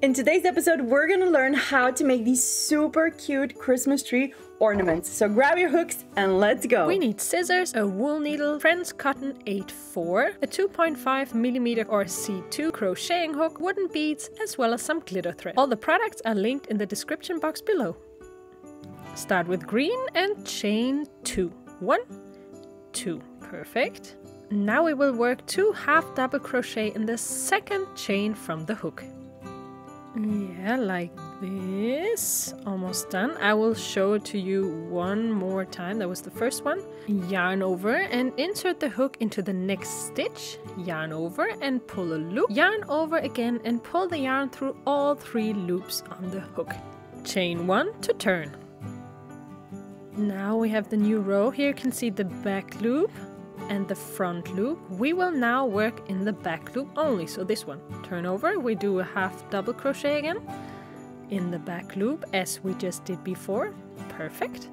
In today's episode, we're gonna learn how to make these super cute Christmas tree ornaments. So grab your hooks and let's go. We need scissors, a wool needle, French cotton 8/4, a 2.5mm or C2 crocheting hook, wooden beads, as well as some glitter thread. All the products are linked in the description box below. Start with green and chain 2. 1, 2. Perfect. Now we will work 2 half double crochet in the second chain from the hook. Yeah, like this. Almost done. I will show it to you one more time. That was the first one. Yarn over and insert the hook into the next stitch. Yarn over and pull a loop. Yarn over again and pull the yarn through all 3 loops on the hook. Chain 1 to turn. Now we have the new row. Here you can see the back loop and the front loop. We will now work in the back loop only, so this one. Turn over, we do a half double crochet again in the back loop as we just did before. Perfect.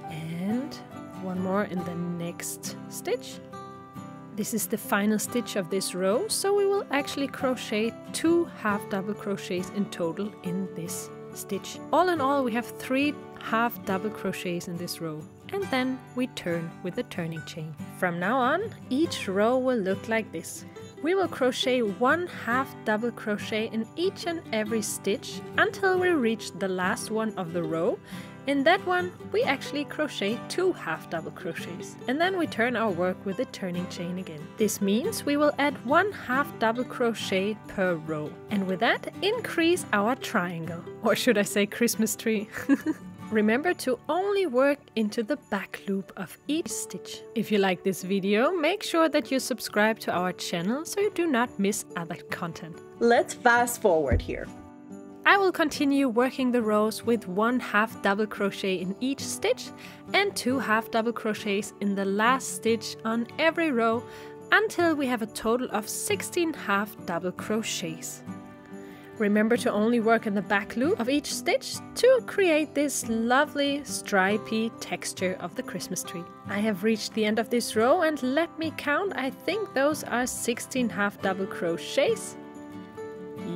And one more in the next stitch. This is the final stitch of this row, so we will actually crochet 2 half double crochets in total in this stitch. All in all, we have 3 half double crochets in this row. And then we turn with a turning chain. From now on, each row will look like this. We will crochet 1 half double crochet in each and every stitch until we reach the last one of the row. In that one, we actually crochet 2 half double crochets. And then we turn our work with a turning chain again. This means we will add 1 half double crochet per row. And with that, increase our triangle. Or should I say Christmas tree? Remember to only work into the back loop of each stitch. If you like this video, make sure that you subscribe to our channel so you do not miss other content. Let's fast forward here. I will continue working the rows with 1 half double crochet in each stitch and 2 half double crochets in the last stitch on every row until we have a total of 16 half double crochets. Remember to only work in the back loop of each stitch to create this lovely stripy texture of the Christmas tree. I have reached the end of this row and let me count. I think those are 16 half double crochets.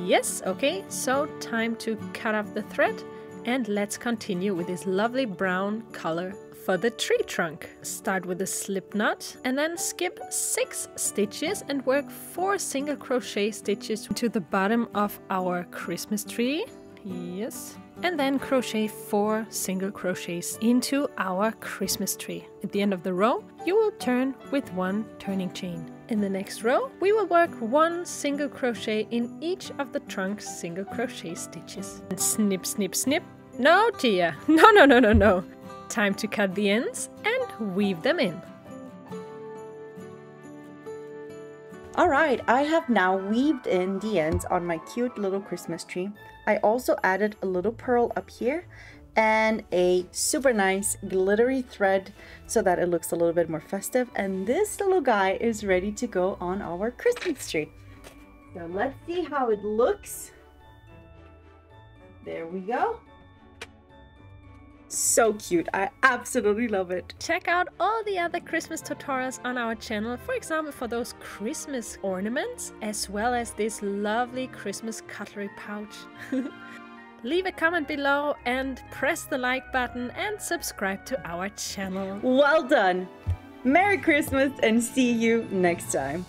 Yes, okay, so time to cut off the thread and let's continue with this lovely brown color for the tree trunk. Start with a slip knot and then skip 6 stitches and work 4 single crochet stitches to the bottom of our Christmas tree. Yes. And then crochet 4 single crochets into our Christmas tree. At the end of the row, you will turn with 1 turning chain. In the next row, we will work 1 single crochet in each of the trunk's single crochet stitches. And snip, snip, snip. No, Tia. No. Time to cut the ends and weave them in. Alright, I have now weaved in the ends on my cute little Christmas tree. I also added a little pearl up here and a super nice glittery thread so that it looks a little bit more festive. And this little guy is ready to go on our Christmas tree. So let's see how it looks. There we go. So cute. I absolutely love it. Check out all the other Christmas tutorials on our channel, for example for those Christmas ornaments, as well as this lovely Christmas cutlery pouch. Leave a comment below and press the like button and subscribe to our channel. Well done! Merry Christmas and see you next time.